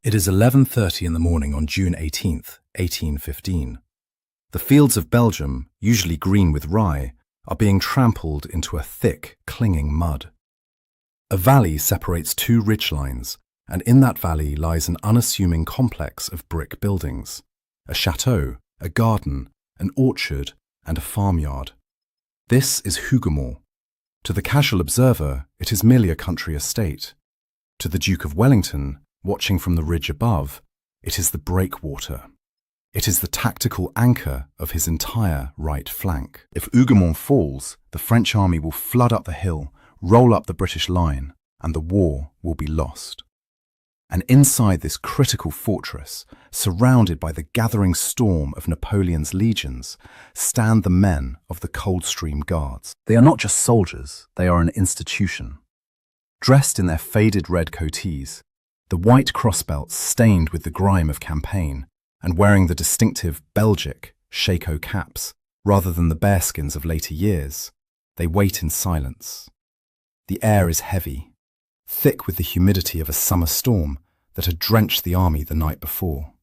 It is 11:30 in the morning on June 18th, 1815. The fields of Belgium, usually green with rye, are being trampled into a thick, clinging mud. A valley separates two ridgelines, and in that valley lies an unassuming complex of brick buildings, a chateau, a garden, an orchard, and a farmyard. This is Hougoumont. To the casual observer, it is merely a country estate. To the Duke of Wellington, watching from the ridge above, it is the breakwater. It is the tactical anchor of his entire right flank. If Hougoumont falls, the French army will flood up the hill, roll up the British line, and the war will be lost. And inside this critical fortress, surrounded by the gathering storm of Napoleon's legions, stand the men of the Coldstream Guards. They are not just soldiers, they are an institution. Dressed in their faded red coatees, the white crossbelts stained with the grime of campaign, and wearing the distinctive Belgic shako caps, rather than the bearskins of later years, they wait in silence. The air is heavy, thick with the humidity of a summer storm that had drenched the army the night before.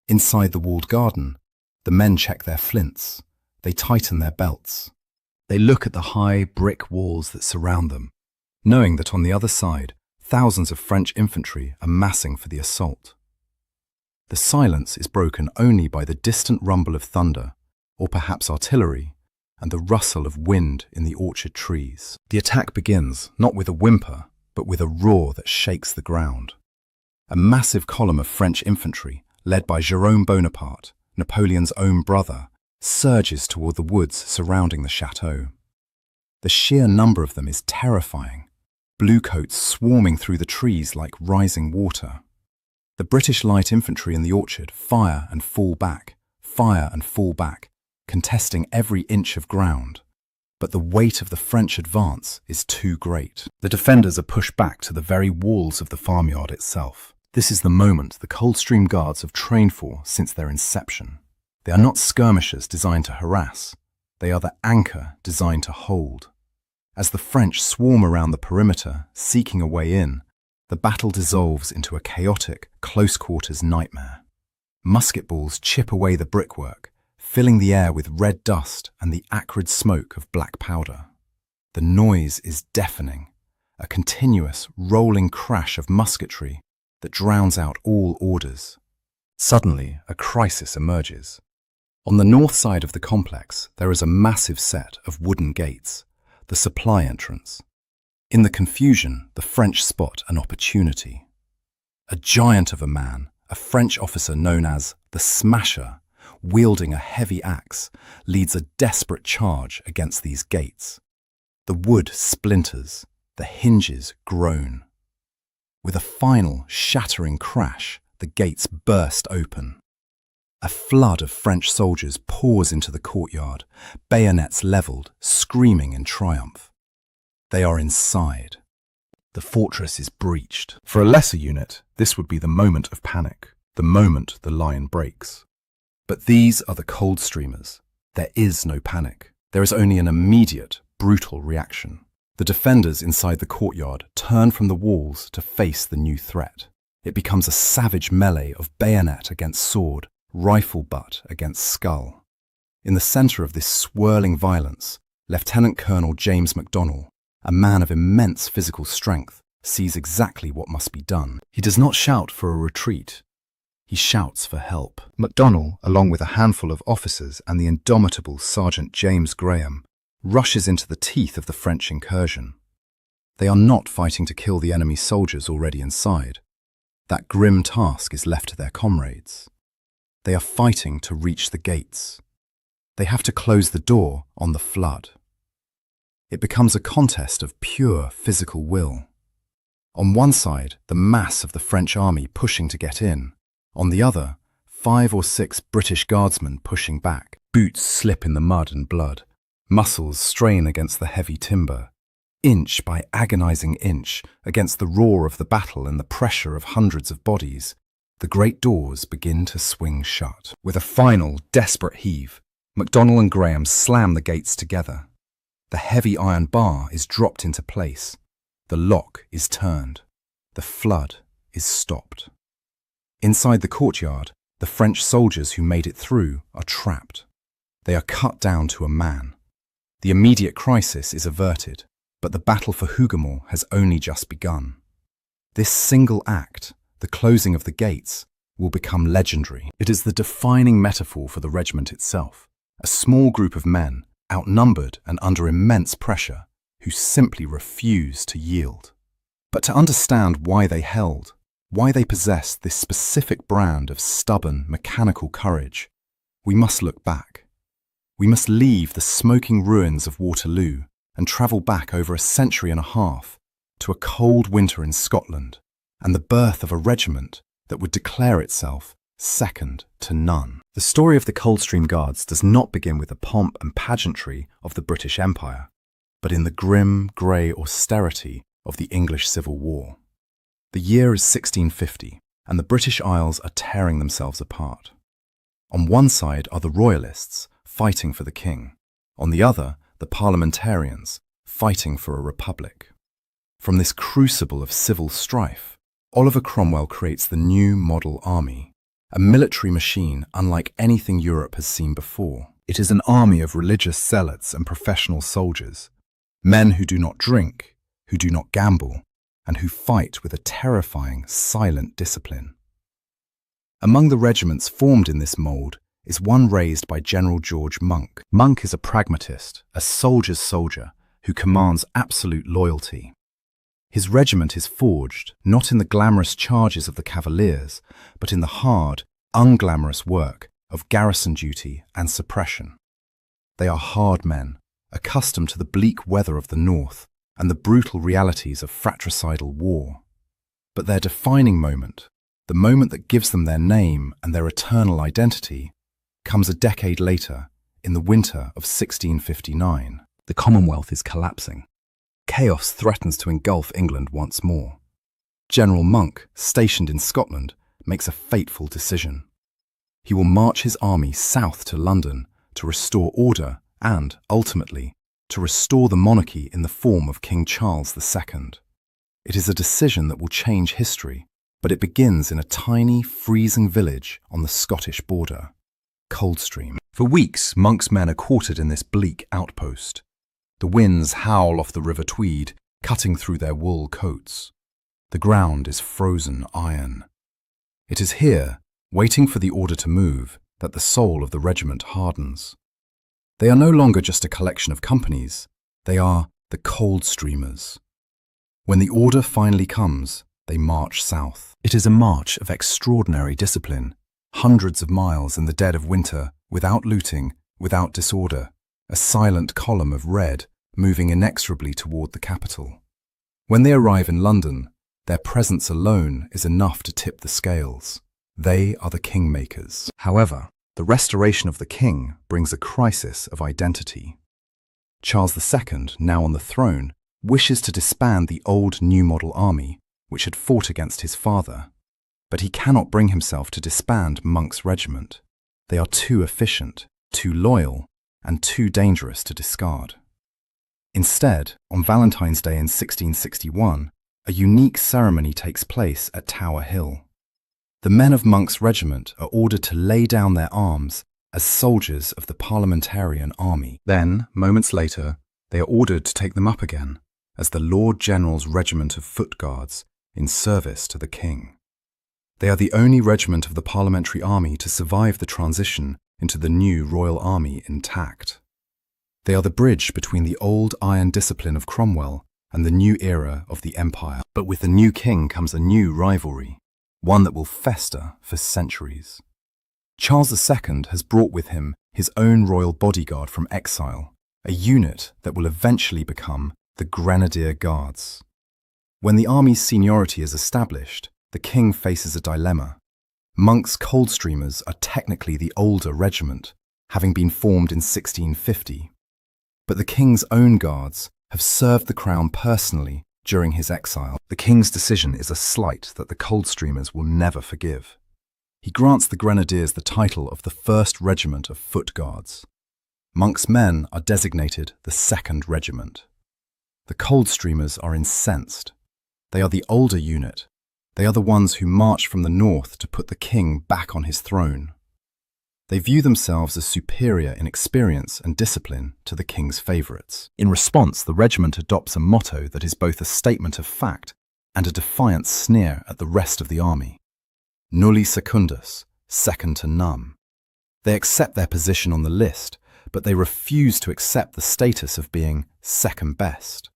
Inside the walled garden, the men check their flints, they tighten their belts. They look at the high brick walls that surround them, knowing that on the other side, thousands of French infantry are massing for the assault. The silence is broken only by the distant rumble of thunder, or perhaps artillery, and the rustle of wind in the orchard trees. The attack begins, not with a whimper, but with a roar that shakes the ground. A massive column of French infantry, led by Jérôme Bonaparte, Napoleon's own brother, surges toward the woods surrounding the chateau. The sheer number of them is terrifying, bluecoats swarming through the trees like rising water. The British light infantry in the orchard fire and fall back, contesting every inch of ground. But the weight of the French advance is too great. The defenders are pushed back to the very walls of the farmyard itself. This is the moment the Coldstream Guards have trained for since their inception. They are not skirmishers designed to harass. They are the anchor designed to hold. As the French swarm around the perimeter, seeking a way in, the battle dissolves into a chaotic, close-quarters nightmare. Musket balls chip away the brickwork, filling the air with red dust and the acrid smoke of black powder. The noise is deafening, a continuous, rolling crash of musketry that drowns out all orders. Suddenly, a crisis emerges. On the north side of the complex, there is a massive set of wooden gates, the supply entrance. In the confusion, the French spot an opportunity. A giant of a man, a French officer known as the Smasher, wielding a heavy axe, leads a desperate charge against these gates. The wood splinters, the hinges groan. With a final, shattering crash, the gates burst open. A flood of French soldiers pours into the courtyard, bayonets levelled, screaming in triumph. They are inside. The fortress is breached. For a lesser unit, this would be the moment of panic, the moment the line breaks. But these are the Coldstreamers. There is no panic. There is only an immediate, brutal reaction. The defenders inside the courtyard turn from the walls to face the new threat. It becomes a savage melee of bayonet against sword, rifle butt against skull. In the centre of this swirling violence, Lieutenant Colonel James MacDonald, a man of immense physical strength, sees exactly what must be done. He does not shout for a retreat. He shouts for help. MacDonald, along with a handful of officers and the indomitable Sergeant James Graham, rushes into the teeth of the French incursion. They are not fighting to kill the enemy soldiers already inside. That grim task is left to their comrades. They are fighting to reach the gates. They have to close the door on the flood. It becomes a contest of pure physical will. On one side, the mass of the French army pushing to get in. On the other, 5 or 6 British guardsmen pushing back. Boots slip in the mud and blood. Muscles strain against the heavy timber. Inch by agonizing inch, against the roar of the battle and the pressure of hundreds of bodies, the great doors begin to swing shut. With a final, desperate heave, MacDonald and Graham slam the gates together. The heavy iron bar is dropped into place. The lock is turned. The flood is stopped. Inside the courtyard, the French soldiers who made it through are trapped. They are cut down to a man. The immediate crisis is averted, but the battle for Hougoumont has only just begun. This single act, the closing of the gates, will become legendary. It is the defining metaphor for the regiment itself, a small group of men, outnumbered and under immense pressure, who simply refuse to yield. But to understand why they held, why they possessed this specific brand of stubborn, mechanical courage, we must look back. We must leave the smoking ruins of Waterloo and travel back over a century and a half to a cold winter in Scotland and the birth of a regiment that would declare itself second to none. The story of the Coldstream Guards does not begin with the pomp and pageantry of the British Empire, but in the grim, grey austerity of the English Civil War. The year is 1650, and the British Isles are tearing themselves apart. On one side are the Royalists, fighting for the king. On the other, the parliamentarians, fighting for a republic. From this crucible of civil strife, Oliver Cromwell creates the new model army, a military machine unlike anything Europe has seen before. It is an army of religious zealots and professional soldiers, men who do not drink, who do not gamble, and who fight with a terrifying, silent discipline. Among the regiments formed in this mould is one raised by General George Monk. Monk is a pragmatist, a soldier's soldier, who commands absolute loyalty. His regiment is forged not in the glamorous charges of the Cavaliers, but in the hard, unglamorous work of garrison duty and suppression. They are hard men, accustomed to the bleak weather of the north and the brutal realities of fratricidal war. But their defining moment, the moment that gives them their name and their eternal identity, comes a decade later, in the winter of 1659. The Commonwealth is collapsing. Chaos threatens to engulf England once more. General Monk, stationed in Scotland, makes a fateful decision. He will march his army south to London to restore order and, ultimately, to restore the monarchy in the form of King Charles II. It is a decision that will change history, but it begins in a tiny, freezing village on the Scottish border, Coldstream. For weeks, Monk's men are quartered in this bleak outpost. The winds howl off the River Tweed, cutting through their wool coats. The ground is frozen iron. It is here, waiting for the order to move, that the soul of the regiment hardens. They are no longer just a collection of companies, they are the Coldstreamers. When the order finally comes, they march south. It is a march of extraordinary discipline, hundreds of miles in the dead of winter, without looting, without disorder, a silent column of red moving inexorably toward the capital. When they arrive in London, their presence alone is enough to tip the scales. They are the kingmakers. However, the restoration of the king brings a crisis of identity. Charles II, now on the throne, wishes to disband the old New Model Army, which had fought against his father. But he cannot bring himself to disband Monk's regiment. They are too efficient, too loyal, and too dangerous to discard. Instead, on Valentine's Day in 1661, a unique ceremony takes place at Tower Hill. The men of Monk's regiment are ordered to lay down their arms as soldiers of the parliamentarian army. Then, moments later, they are ordered to take them up again as the Lord General's regiment of foot guards in service to the king. They are the only regiment of the parliamentary army to survive the transition into the new Royal Army intact. They are the bridge between the old iron discipline of Cromwell and the new era of the Empire. But with the new king comes a new rivalry, one that will fester for centuries. Charles II has brought with him his own royal bodyguard from exile, a unit that will eventually become the Grenadier Guards. When the army's seniority is established, the king faces a dilemma. Monk's Coldstreamers are technically the older regiment, having been formed in 1650. But the king's own guards have served the crown personally during his exile. The king's decision is a slight that the Coldstreamers will never forgive. He grants the Grenadiers the title of the 1st Regiment of Foot Guards. Monk's men are designated the 2nd Regiment. The Coldstreamers are incensed. They are the older unit, They are the ones who march from the north to put the king back on his throne. They view themselves as superior in experience and discipline to the king's favourites. In response, the regiment adopts a motto that is both a statement of fact and a defiant sneer at the rest of the army. Nulli secundus, second to none. They accept their position on the list, but they refuse to accept the status of being second best.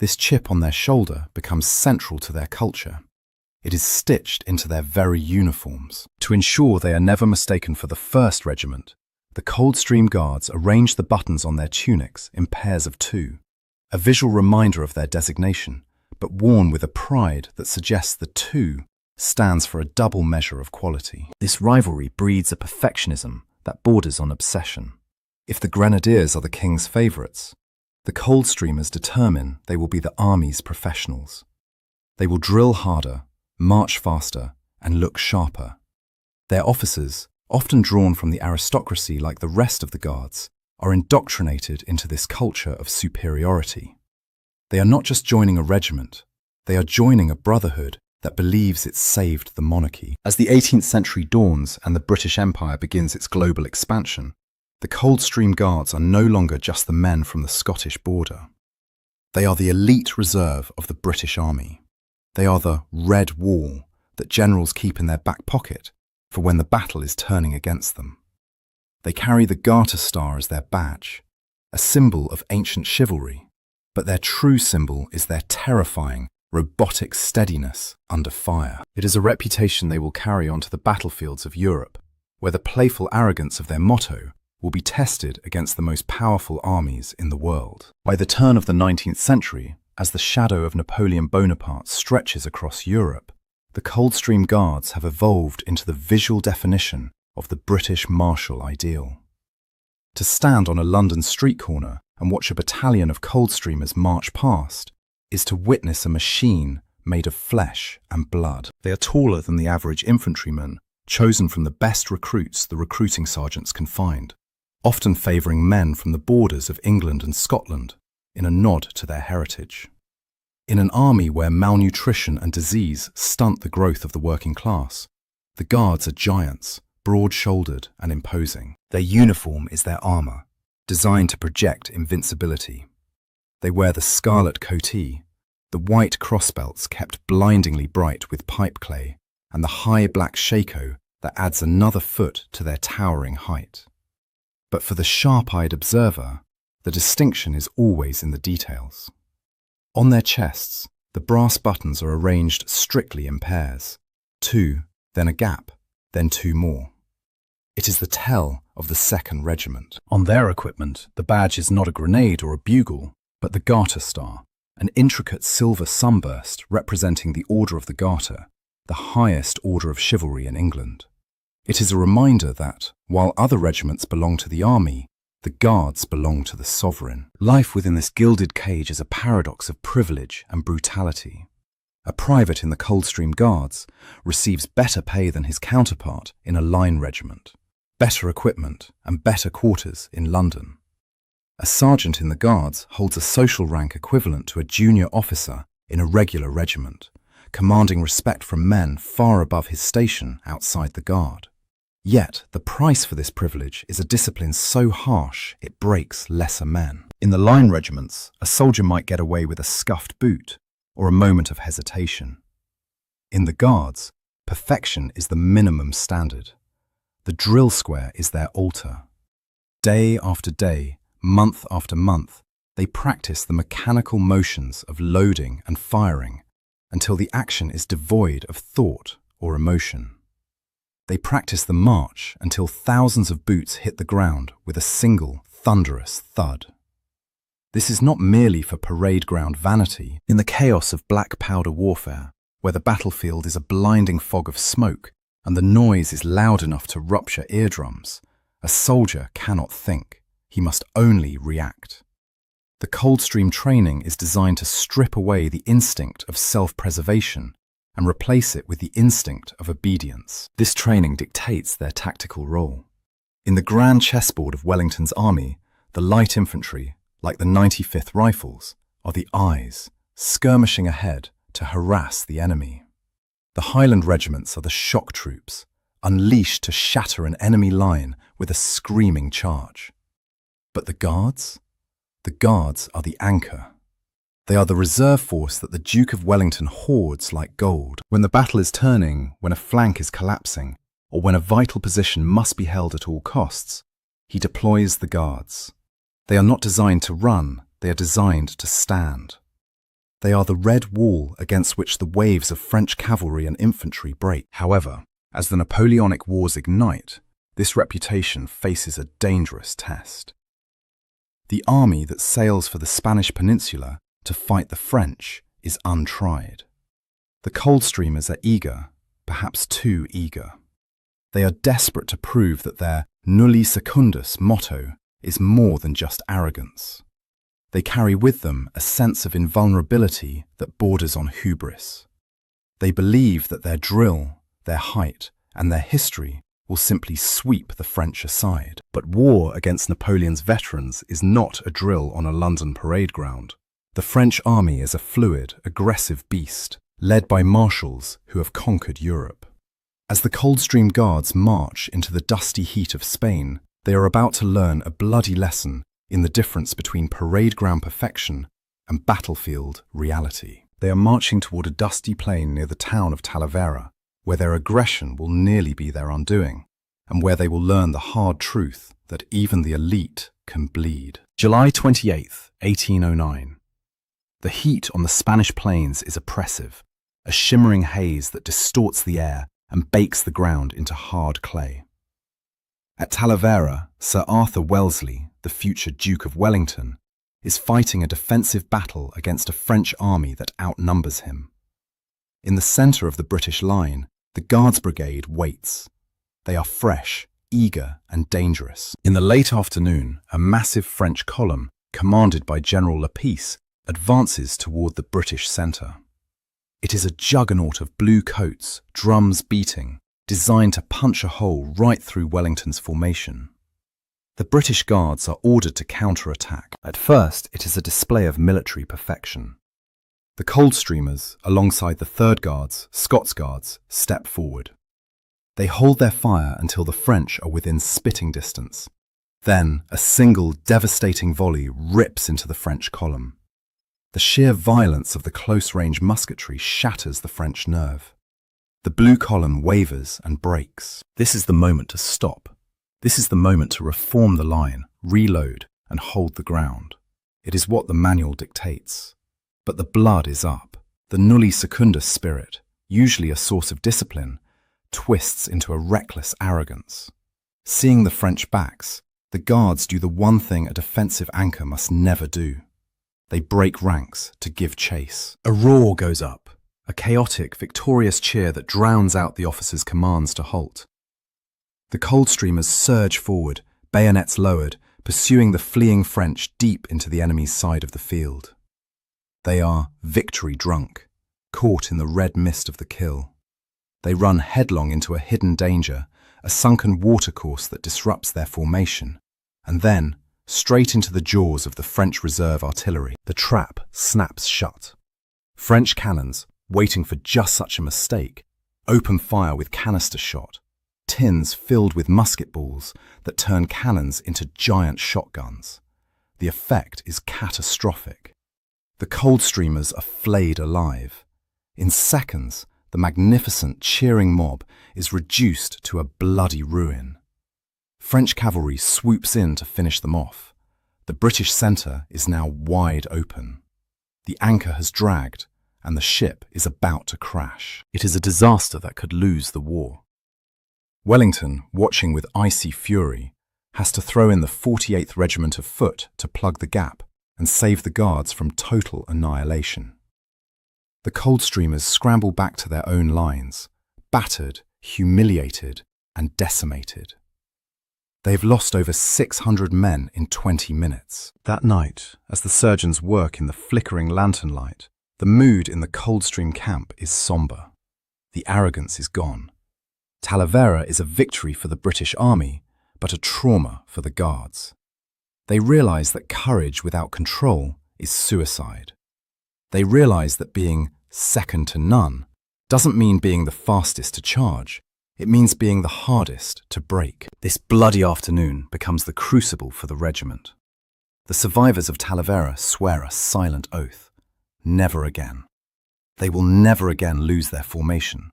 This chip on their shoulder becomes central to their culture. It is stitched into their very uniforms. To ensure they are never mistaken for the 1st Regiment, the Coldstream Guards arrange the buttons on their tunics in pairs of 2, a visual reminder of their designation, but worn with a pride that suggests the 2 stands for a double measure of quality. This rivalry breeds a perfectionism that borders on obsession. If the Grenadiers are the king's favourites, the Coldstreamers determine they will be the army's professionals. They will drill harder, march faster, and look sharper. Their officers, often drawn from the aristocracy like the rest of the Guards, are indoctrinated into this culture of superiority. They are not just joining a regiment, they are joining a brotherhood that believes it saved the monarchy. As the 18th century dawns and the British Empire begins its global expansion, the Coldstream Guards are no longer just the men from the Scottish border. They are the elite reserve of the British Army. They are the red wall that generals keep in their back pocket for when the battle is turning against them. They carry the Garter Star as their badge, a symbol of ancient chivalry, but their true symbol is their terrifying, robotic steadiness under fire. It is a reputation they will carry onto the battlefields of Europe, where the playful arrogance of their motto will be tested against the most powerful armies in the world. By the turn of the 19th century, as the shadow of Napoleon Bonaparte stretches across Europe, the Coldstream Guards have evolved into the visual definition of the British martial ideal. To stand on a London street corner and watch a battalion of Coldstreamers march past is to witness a machine made of flesh and blood. They are taller than the average infantryman, chosen from the best recruits the recruiting sergeants can find, often favouring men from the borders of England and Scotland, in a nod to their heritage. In an army where malnutrition and disease stunt the growth of the working class, the Guards are giants, broad-shouldered and imposing. Their uniform is their armour, designed to project invincibility. They wear the scarlet coatee, the white crossbelts kept blindingly bright with pipe clay, and the high black shako that adds another foot to their towering height. But for the sharp-eyed observer, the distinction is always in the details. On their chests, the brass buttons are arranged strictly in pairs, 2, then a gap, then 2 more. It is the tell of the 2nd Regiment. On their equipment, the badge is not a grenade or a bugle, but the Garter Star, an intricate silver sunburst representing the Order of the Garter, the highest order of chivalry in England. It is a reminder that, while other regiments belong to the army, the Guards belong to the sovereign. Life within this gilded cage is a paradox of privilege and brutality. A private in the Coldstream Guards receives better pay than his counterpart in a line regiment, better equipment and better quarters in London. A sergeant in the Guards holds a social rank equivalent to a junior officer in a regular regiment, commanding respect from men far above his station outside the Guard. Yet, the price for this privilege is a discipline so harsh it breaks lesser men. In the line regiments, a soldier might get away with a scuffed boot or a moment of hesitation. In the Guards, perfection is the minimum standard. The drill square is their altar. Day after day, month after month, they practice the mechanical motions of loading and firing until the action is devoid of thought or emotion. They practice the march until thousands of boots hit the ground with a single, thunderous thud. This is not merely for parade ground vanity. In the chaos of black powder warfare, where the battlefield is a blinding fog of smoke and the noise is loud enough to rupture eardrums, a soldier cannot think. He must only react. The Coldstream training is designed to strip away the instinct of self-preservation and replace it with the instinct of obedience. This training dictates their tactical role. In the grand chessboard of Wellington's army, the light infantry, like the 95th Rifles, are the eyes, skirmishing ahead to harass the enemy. The Highland regiments are the shock troops, unleashed to shatter an enemy line with a screaming charge. But the Guards? The Guards are the anchor. They are the reserve force that the Duke of Wellington hoards like gold. When the battle is turning, when a flank is collapsing, or when a vital position must be held at all costs, he deploys the Guards. They are not designed to run, they are designed to stand. They are the red wall against which the waves of French cavalry and infantry break. However, as the Napoleonic Wars ignite, this reputation faces a dangerous test. The army that sails for the Spanish peninsula to fight the French is untried. The Coldstreamers are eager, perhaps too eager. They are desperate to prove that their nulli secundus motto is more than just arrogance. They carry with them a sense of invulnerability that borders on hubris. They believe that their drill, their height, and their history will simply sweep the French aside. But war against Napoleon's veterans is not a drill on a London parade ground. The French army is a fluid, aggressive beast, led by marshals who have conquered Europe. As the Coldstream Guards march into the dusty heat of Spain, they are about to learn a bloody lesson in the difference between parade ground perfection and battlefield reality. They are marching toward a dusty plain near the town of Talavera, where their aggression will nearly be their undoing, and where they will learn the hard truth that even the elite can bleed. July 28th, 1809. The heat on the Spanish plains is oppressive, a shimmering haze that distorts the air and bakes the ground into hard clay. At Talavera, Sir Arthur Wellesley, the future Duke of Wellington, is fighting a defensive battle against a French army that outnumbers him. In the centre of the British line, the Guards Brigade waits. They are fresh, eager, and dangerous. In the late afternoon, a massive French column, commanded by General Lapisse, advances toward the British centre. It is a juggernaut of blue coats, drums beating, designed to punch a hole right through Wellington's formation. The British Guards are ordered to counter-attack. At first, it is a display of military perfection. The Coldstreamers, alongside the 3rd Guards, Scots Guards, step forward. They hold their fire until the French are within spitting distance. Then, a single devastating volley rips into the French column. The sheer violence of the close-range musketry shatters the French nerve. The blue column wavers and breaks. This is the moment to stop. This is the moment to reform the line, reload, and hold the ground. It is what the manual dictates. But the blood is up. The nulli secundus spirit, usually a source of discipline, twists into a reckless arrogance. Seeing the French backs, the Guards do the one thing a defensive anchor must never do. They break ranks to give chase. A roar goes up, a chaotic, victorious cheer that drowns out the officers' commands to halt. The Coldstreamers surge forward, bayonets lowered, pursuing the fleeing French deep into the enemy's side of the field. They are victory drunk, caught in the red mist of the kill. They run headlong into a hidden danger, a sunken watercourse that disrupts their formation, and then, straight into the jaws of the French reserve artillery. The trap snaps shut. French cannons, waiting for just such a mistake, open fire with canister shot, tins filled with musket balls that turn cannons into giant shotguns. The effect is catastrophic. The Coldstreamers are flayed alive. In seconds, the magnificent, cheering mob is reduced to a bloody ruin. French cavalry swoops in to finish them off. The British centre is now wide open. The anchor has dragged, and the ship is about to crash. It is a disaster that could lose the war. Wellington, watching with icy fury, has to throw in the 48th Regiment of Foot to plug the gap and save the Guards from total annihilation. The Coldstreamers scramble back to their own lines, battered, humiliated, and decimated. They have lost over 600 men in 20 minutes. That night, as the surgeons work in the flickering lantern light, the mood in the Coldstream camp is sombre. The arrogance is gone. Talavera is a victory for the British Army, but a trauma for the Guards. They realize that courage without control is suicide. They realize that being second to none doesn't mean being the fastest to charge. It means being the hardest to break. This bloody afternoon becomes the crucible for the regiment. The survivors of Talavera swear a silent oath. Never again. They will never again lose their formation.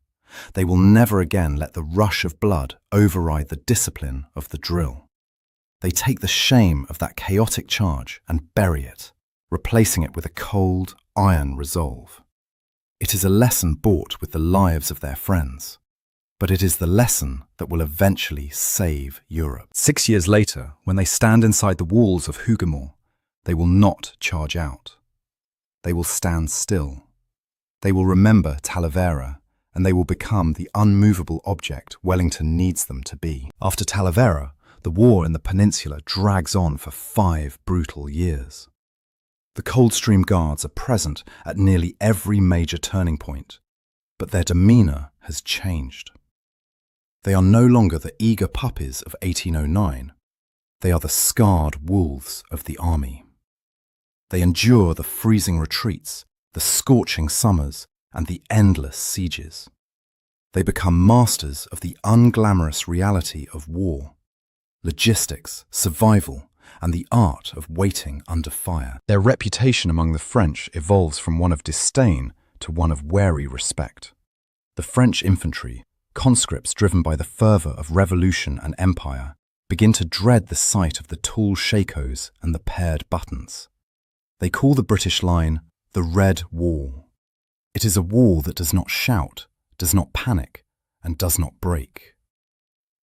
They will never again let the rush of blood override the discipline of the drill. They take the shame of that chaotic charge and bury it, replacing it with a cold, iron resolve. It is a lesson bought with the lives of their friends, but it is the lesson that will eventually save Europe. 6 years later, when they stand inside the walls of Hougoumont, they will not charge out. They will stand still. They will remember Talavera, and they will become the unmovable object Wellington needs them to be. After Talavera, the war in the peninsula drags on for 5 brutal years. The Coldstream Guards are present at nearly every major turning point, but their demeanour has changed. They are no longer the eager puppies of 1809. They are the scarred wolves of the army. They endure the freezing retreats, the scorching summers, and the endless sieges. They become masters of the unglamorous reality of war, logistics, survival, and the art of waiting under fire. Their reputation among the French evolves from one of disdain to one of wary respect. The French infantry, conscripts driven by the fervour of revolution and empire, begin to dread the sight of the tall shakos and the paired buttons. They call the British line the Red Wall. It is a wall that does not shout, does not panic, and does not break.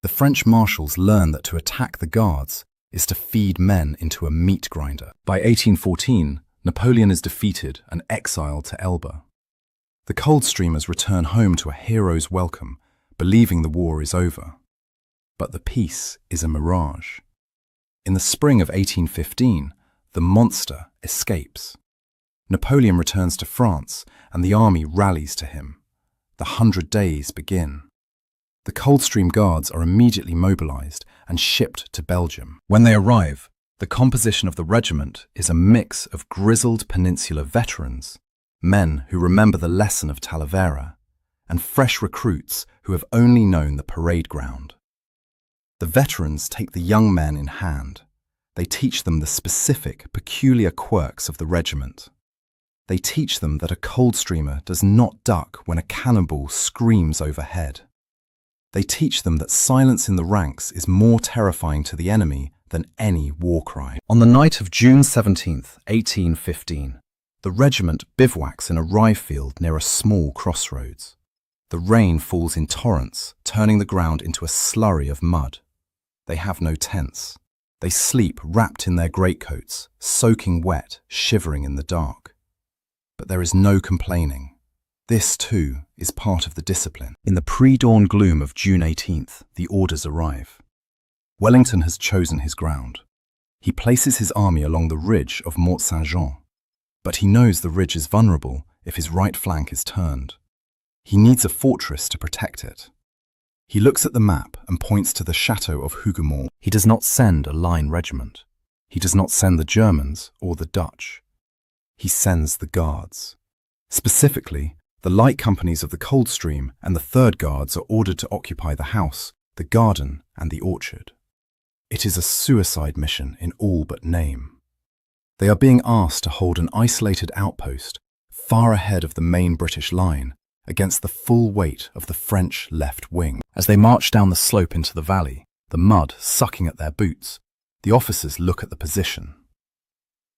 The French marshals learn that to attack the Guards is to feed men into a meat grinder. By 1814, Napoleon is defeated and exiled to Elba. The Coldstreamers return home to a hero's welcome, believing the war is over. But the peace is a mirage. In the spring of 1815, the monster escapes. Napoleon returns to France, and the army rallies to him. The 100 Days begin. The Coldstream Guards are immediately mobilised and shipped to Belgium. When they arrive, the composition of the regiment is a mix of grizzled peninsular veterans, men who remember the lesson of Talavera, and fresh recruits who have only known the parade ground. The veterans take the young men in hand. They teach them the specific, peculiar quirks of the regiment. They teach them that a Coldstreamer does not duck when a cannonball screams overhead. They teach them that silence in the ranks is more terrifying to the enemy than any war cry. On the night of June 17th, 1815, the regiment bivouacs in a rye field near a small crossroads. The rain falls in torrents, turning the ground into a slurry of mud. They have no tents. They sleep wrapped in their greatcoats, soaking wet, shivering in the dark. But there is no complaining. This, too, is part of the discipline. In the pre-dawn gloom of June 18th, the orders arrive. Wellington has chosen his ground. He places his army along the ridge of Mort Saint-Jean. But he knows the ridge is vulnerable if his right flank is turned. He needs a fortress to protect it. He looks at the map and points to the chateau of Hougoumont. He does not send a line regiment. He does not send the Germans or the Dutch. He sends the Guards. Specifically, the light companies of the Coldstream and the 3rd Guards are ordered to occupy the house, the garden, and the orchard. It is a suicide mission in all but name. They are being asked to hold an isolated outpost far ahead of the main British line against the full weight of the French left wing. As they march down the slope into the valley, the mud sucking at their boots, the officers look at the position.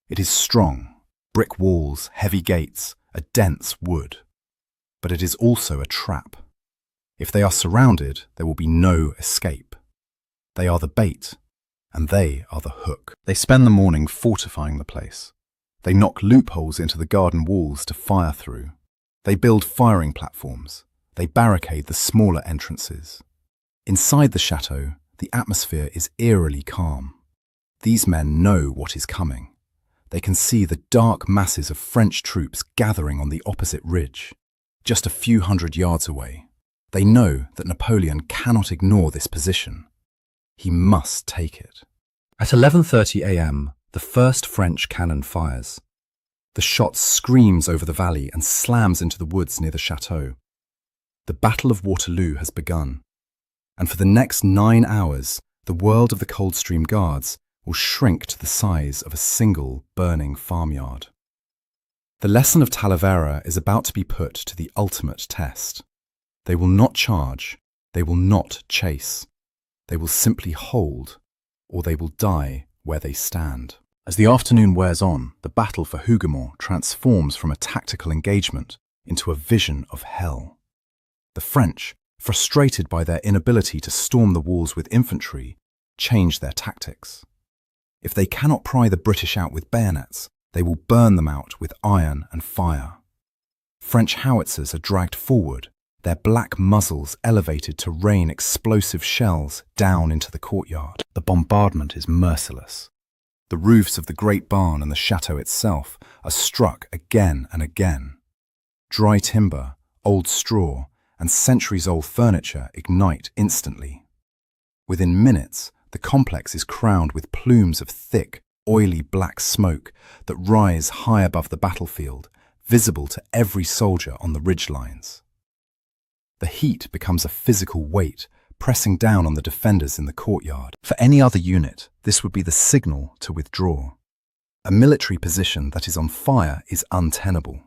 It is strong, brick walls, heavy gates, a dense wood. But it is also a trap. If they are surrounded, there will be no escape. They are the bait, and they are the hook. They spend the morning fortifying the place. They knock loopholes into the garden walls to fire through. They build firing platforms. They barricade the smaller entrances. Inside the chateau, the atmosphere is eerily calm. These men know what is coming. They can see the dark masses of French troops gathering on the opposite ridge, just a few hundred yards away. They know that Napoleon cannot ignore this position. He must take it. At 11:30 a.m., the first French cannon fires. The shot screams over the valley and slams into the woods near the chateau. The Battle of Waterloo has begun, and for the next 9 hours, the world of the Coldstream Guards will shrink to the size of a single burning farmyard. The lesson of Talavera is about to be put to the ultimate test. They will not charge, they will not chase. They will simply hold, or they will die where they stand. As the afternoon wears on, the battle for Hougoumont transforms from a tactical engagement into a vision of hell. The French, frustrated by their inability to storm the walls with infantry, change their tactics. If they cannot pry the British out with bayonets, they will burn them out with iron and fire. French howitzers are dragged forward, their black muzzles elevated to rain explosive shells down into the courtyard. The bombardment is merciless. The roofs of the great barn and the chateau itself are struck again and again. Dry timber, old straw, and centuries-old furniture ignite instantly. Within minutes, the complex is crowned with plumes of thick, oily black smoke that rise high above the battlefield, visible to every soldier on the ridgelines. The heat becomes a physical weight, pressing down on the defenders in the courtyard. For any other unit, this would be the signal to withdraw. A military position that is on fire is untenable,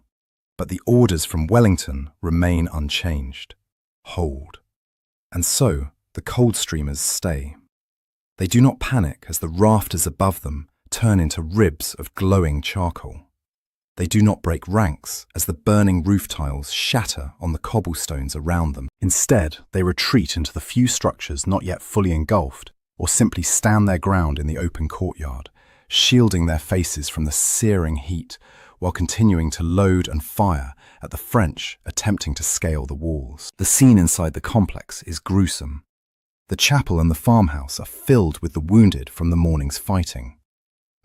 but the orders from Wellington remain unchanged. Hold. And so, the Coldstreamers stay. They do not panic as the rafters above them turn into ribs of glowing charcoal. They do not break ranks as the burning roof tiles shatter on the cobblestones around them. Instead, they retreat into the few structures not yet fully engulfed, or simply stand their ground in the open courtyard, shielding their faces from the searing heat while continuing to load and fire at the French attempting to scale the walls. The scene inside the complex is gruesome. The chapel and the farmhouse are filled with the wounded from the morning's fighting.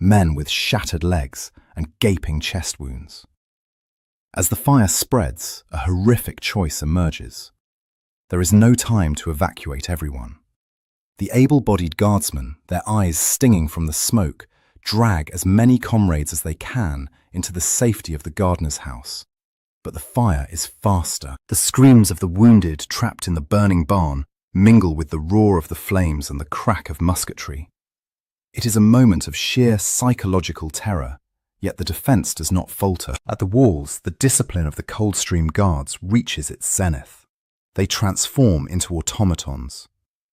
Men with shattered legs and gaping chest wounds. As the fire spreads, a horrific choice emerges. There is no time to evacuate everyone. The able-bodied guardsmen, their eyes stinging from the smoke, drag as many comrades as they can into the safety of the gardener's house. But the fire is faster. The screams of the wounded trapped in the burning barn mingle with the roar of the flames and the crack of musketry. It is a moment of sheer psychological terror, yet the defence does not falter. At the walls, the discipline of the Coldstream Guards reaches its zenith. They transform into automatons.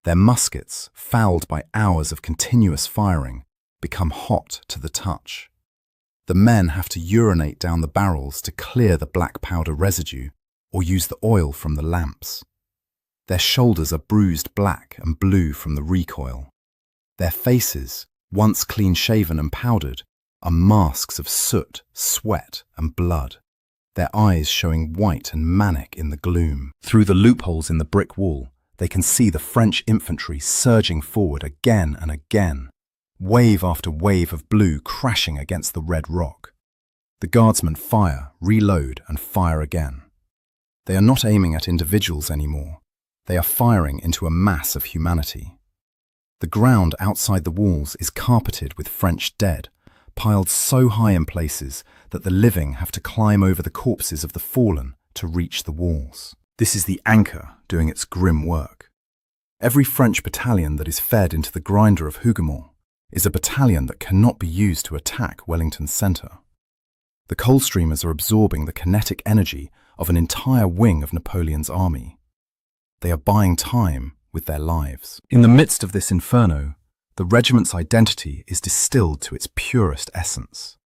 Their muskets, fouled by hours of continuous firing, become hot to the touch. The men have to urinate down the barrels to clear the black powder residue or use the oil from the lamps. Their shoulders are bruised black and blue from the recoil. Their faces, once clean-shaven and powdered, are masks of soot, sweat and blood, their eyes showing white and manic in the gloom. Through the loopholes in the brick wall, they can see the French infantry surging forward again and again, wave after wave of blue crashing against the red rock. The guardsmen fire, reload and fire again. They are not aiming at individuals anymore. They are firing into a mass of humanity. The ground outside the walls is carpeted with French dead, piled so high in places that the living have to climb over the corpses of the fallen to reach the walls. This is the anchor doing its grim work. Every French battalion that is fed into the grinder of Hougoumont is a battalion that cannot be used to attack Wellington's centre. The Coldstreamers are absorbing the kinetic energy of an entire wing of Napoleon's army. They are buying time with their lives. In the midst of this inferno, the regiment's identity is distilled to its purest essence.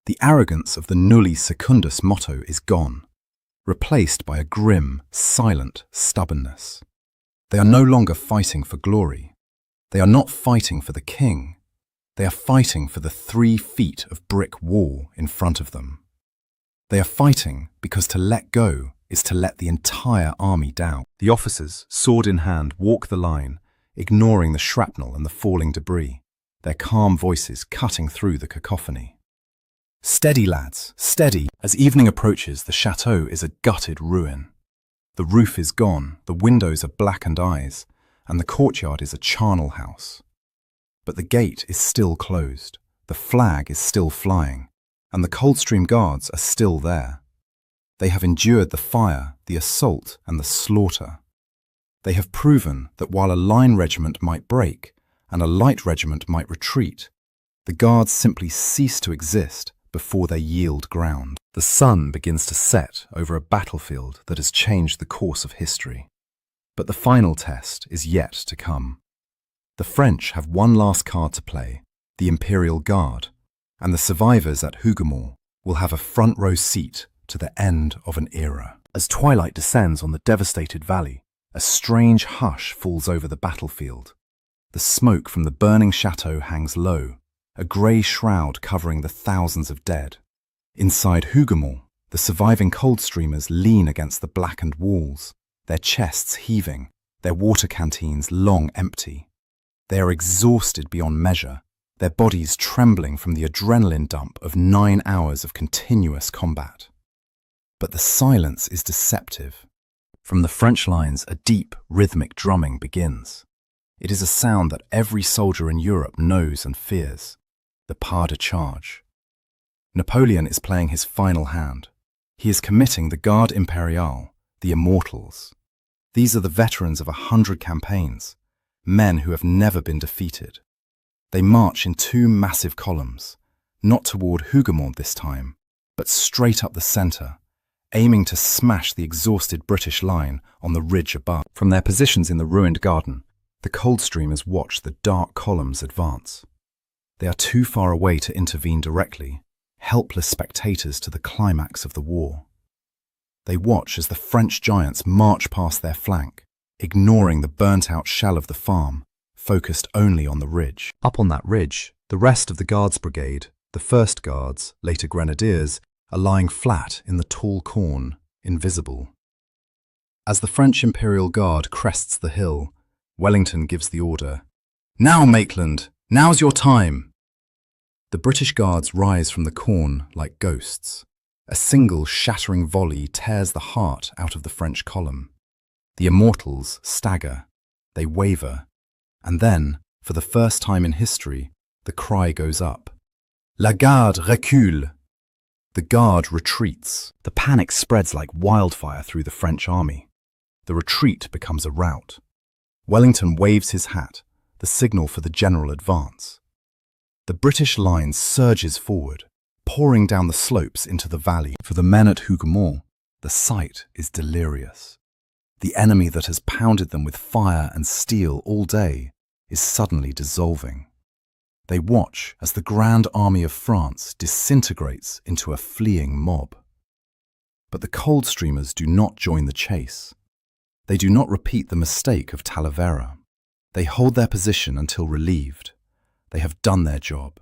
The arrogance of the Nulli Secundus motto is gone, replaced by a grim, silent stubbornness. They are no longer fighting for glory. They are not fighting for the king. They are fighting for the 3 feet of brick wall in front of them. They are fighting because to let go is to let the entire army down. The officers, sword in hand, walk the line, ignoring the shrapnel and the falling debris, their calm voices cutting through the cacophony. Steady, lads, steady. As evening approaches, the chateau is a gutted ruin. The roof is gone, the windows are blackened eyes, and the courtyard is a charnel house. But the gate is still closed, the flag is still flying, and the Coldstream Guards are still there. They have endured the fire, the assault, and the slaughter. They have proven that while a line regiment might break and a light regiment might retreat, the Guards simply cease to exist before they yield ground. The sun begins to set over a battlefield that has changed the course of history. But the final test is yet to come. The French have one last card to play, the Imperial Guard, and the survivors at Hougoumont will have a front-row seat to the end of an era. As twilight descends on the devastated valley, a strange hush falls over the battlefield. The smoke from the burning chateau hangs low, a grey shroud covering the thousands of dead. Inside Hougoumont, the surviving Coldstreamers lean against the blackened walls, their chests heaving, their water canteens long empty. They are exhausted beyond measure, their bodies trembling from the adrenaline dump of 9 hours of continuous combat. But the silence is deceptive. From the French lines, a deep, rhythmic drumming begins. It is a sound that every soldier in Europe knows and fears, the pas de charge. Napoleon is playing his final hand. He is committing the Garde Impériale, the Immortals. These are the veterans of 100 campaigns, men who have never been defeated. They march in 2 massive columns, not toward Hougoumont this time, but straight up the centre, aiming to smash the exhausted British line on the ridge above. From their positions in the ruined garden, the Coldstreamers watch the dark columns advance. They are too far away to intervene directly, helpless spectators to the climax of the war. They watch as the French giants march past their flank, ignoring the burnt-out shell of the farm, focused only on the ridge. Up on that ridge, the rest of the Guards Brigade, the 1st Guards, later Grenadiers, are lying flat in the tall corn, invisible. As the French Imperial Guard crests the hill, Wellington gives the order, "Now, Maitland! Now's your time!" The British Guards rise from the corn like ghosts. A single shattering volley tears the heart out of the French column. The Immortals stagger, they waver, and then, for the first time in history, the cry goes up. La garde recule! The Guard retreats. The panic spreads like wildfire through the French army. The retreat becomes a rout. Wellington waves his hat, the signal for the general advance. The British line surges forward, pouring down the slopes into the valley. For the men at Hougoumont, the sight is delirious. The enemy that has pounded them with fire and steel all day is suddenly dissolving. They watch as the Grand Army of France disintegrates into a fleeing mob. But the Coldstreamers do not join the chase. They do not repeat the mistake of Talavera. They hold their position until relieved. They have done their job.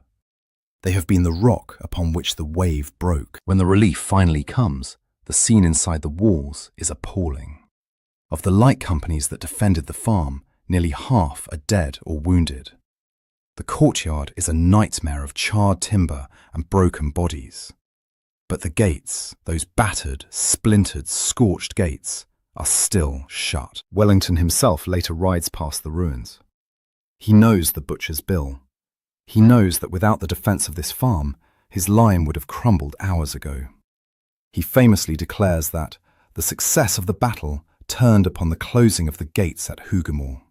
They have been the rock upon which the wave broke. When the relief finally comes, the scene inside the walls is appalling. Of the light companies that defended the farm, nearly half are dead or wounded. The courtyard is a nightmare of charred timber and broken bodies. But the gates, those battered, splintered, scorched gates, are still shut. Wellington himself later rides past the ruins. He knows the butcher's bill. He knows that without the defense of this farm, his line would have crumbled hours ago. He famously declares that the success of the battle turned upon the closing of the gates at Hougoumont.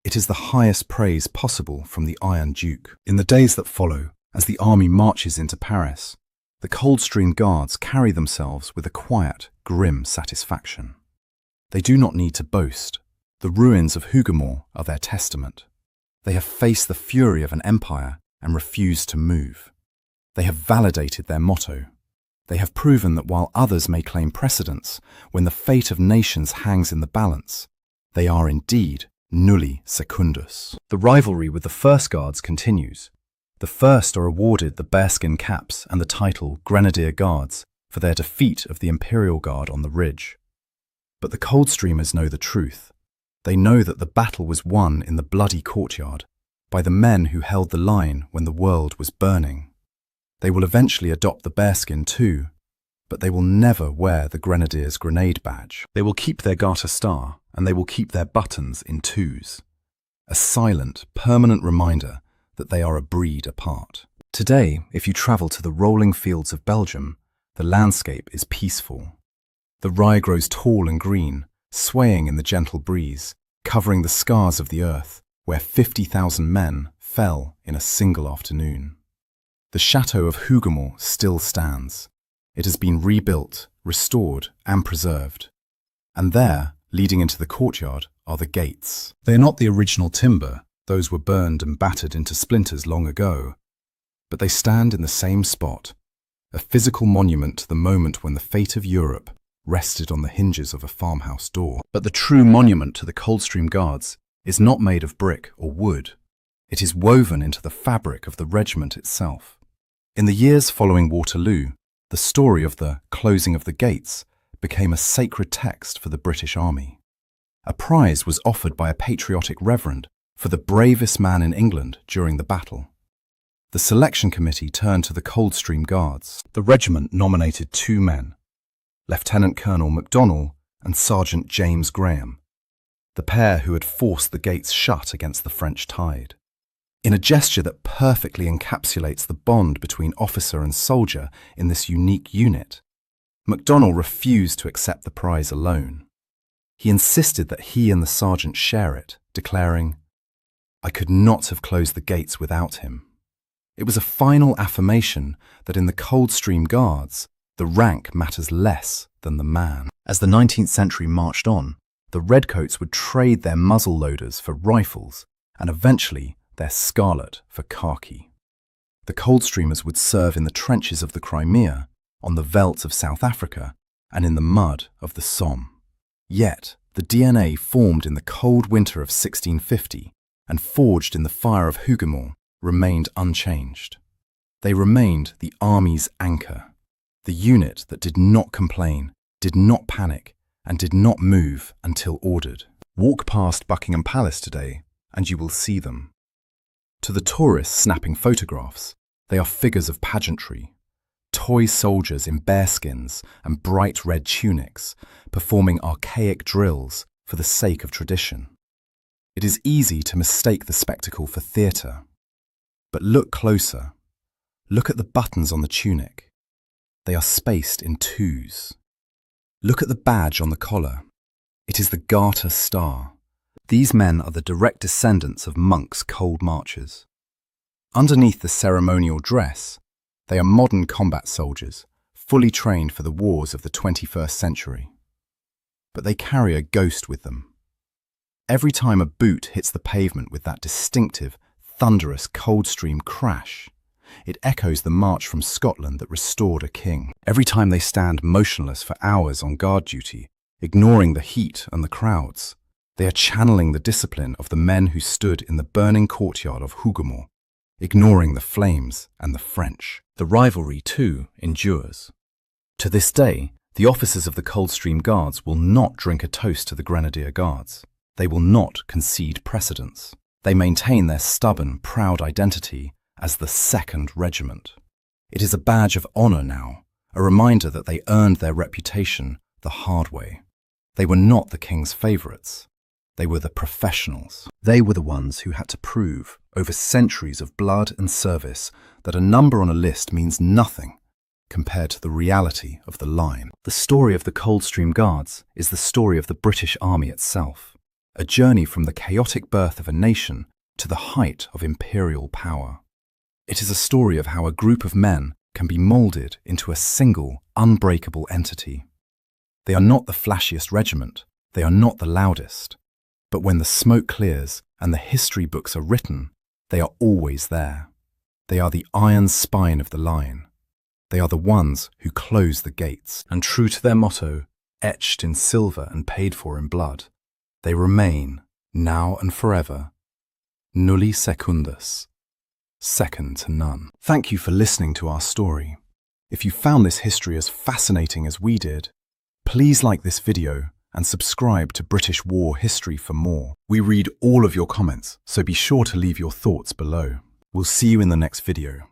It is the highest praise possible from the Iron Duke. In the days that follow, as the army marches into Paris, the Coldstream Guards carry themselves with a quiet, grim satisfaction. They do not need to boast. The ruins of Hougoumont are their testament. They have faced the fury of an empire and refused to move. They have validated their motto. They have proven that while others may claim precedence, when the fate of nations hangs in the balance, they are indeed nulli secundus. The rivalry with the 1st Guards continues. The 1st are awarded the bearskin caps and the title Grenadier Guards for their defeat of the Imperial Guard on the ridge. But the Coldstreamers know the truth. They know that the battle was won in the bloody courtyard by the men who held the line when the world was burning. They will eventually adopt the bearskin too, but they will never wear the Grenadier's grenade badge. They will keep their Garter star, and they will keep their buttons in twos. A silent, permanent reminder that they are a breed apart. Today, if you travel to the rolling fields of Belgium, the landscape is peaceful. The rye grows tall and green, swaying in the gentle breeze, covering the scars of the earth where 50,000 men fell in a single afternoon. The chateau of Hougoumont still stands. It has been rebuilt, restored and preserved. And there, leading into the courtyard, are the gates. They are not the original timber, those were burned and battered into splinters long ago. But they stand in the same spot, a physical monument to the moment when the fate of Europe rested on the hinges of a farmhouse door. But the true monument to the Coldstream Guards is not made of brick or wood. It is woven into the fabric of the regiment itself. In the years following Waterloo, the story of the closing of the gates became a sacred text for the British Army. A prize was offered by a patriotic reverend for the bravest man in England during the battle. The selection committee turned to the Coldstream Guards. The regiment nominated two men, Lieutenant Colonel MacDonald and Sergeant James Graham, the pair who had forced the gates shut against the French tide. In a gesture that perfectly encapsulates the bond between officer and soldier in this unique unit, MacDonald refused to accept the prize alone. He insisted that he and the sergeant share it, declaring, "I could not have closed the gates without him." It was a final affirmation that in the Coldstream Guards, the rank matters less than the man. As the 19th century marched on, the redcoats would trade their muzzle loaders for rifles and eventually their scarlet for khaki. The Coldstreamers would serve in the trenches of the Crimea, on the veldt of South Africa, and in the mud of the Somme. Yet, the DNA formed in the cold winter of 1650 and forged in the fire of Hougoumont remained unchanged. They remained the army's anchor, the unit that did not complain, did not panic, and did not move until ordered. Walk past Buckingham Palace today, and you will see them. To the tourists snapping photographs, they are figures of pageantry, toy soldiers in bearskins and bright red tunics, performing archaic drills for the sake of tradition. It is easy to mistake the spectacle for theatre. But look closer. Look at the buttons on the tunic. They are spaced in twos. Look at the badge on the collar. It is the Garter Star. These men are the direct descendants of monks' cold marches. Underneath the ceremonial dress, they are modern combat soldiers, fully trained for the wars of the 21st century. But they carry a ghost with them. Every time a boot hits the pavement with that distinctive, thunderous Coldstream crash, it echoes the march from Scotland that restored a king. Every time they stand motionless for hours on guard duty, ignoring the heat and the crowds, they are channeling the discipline of the men who stood in the burning courtyard of Hougoumont, ignoring the flames and the French. The rivalry, too, endures. To this day, the officers of the Coldstream Guards will not drink a toast to the Grenadier Guards. They will not concede precedence. They maintain their stubborn, proud identity as the 2nd Regiment. It is a badge of honour now, a reminder that they earned their reputation the hard way. They were not the king's favourites. They were the professionals. They were the ones who had to prove, over centuries of blood and service, that a number on a list means nothing compared to the reality of the line. The story of the Coldstream Guards is the story of the British Army itself, a journey from the chaotic birth of a nation to the height of imperial power. It is a story of how a group of men can be moulded into a single, unbreakable entity. They are not the flashiest regiment, they are not the loudest, but when the smoke clears and the history books are written, they are always there. They are the iron spine of the line. They are the ones who close the gates, and true to their motto, etched in silver and paid for in blood, they remain, now and forever, nulli secundus, second to none. Thank you for listening to our story. If you found this history as fascinating as we did, please like this video and subscribe to British War History for more. We read all of your comments, so be sure to leave your thoughts below. We'll see you in the next video.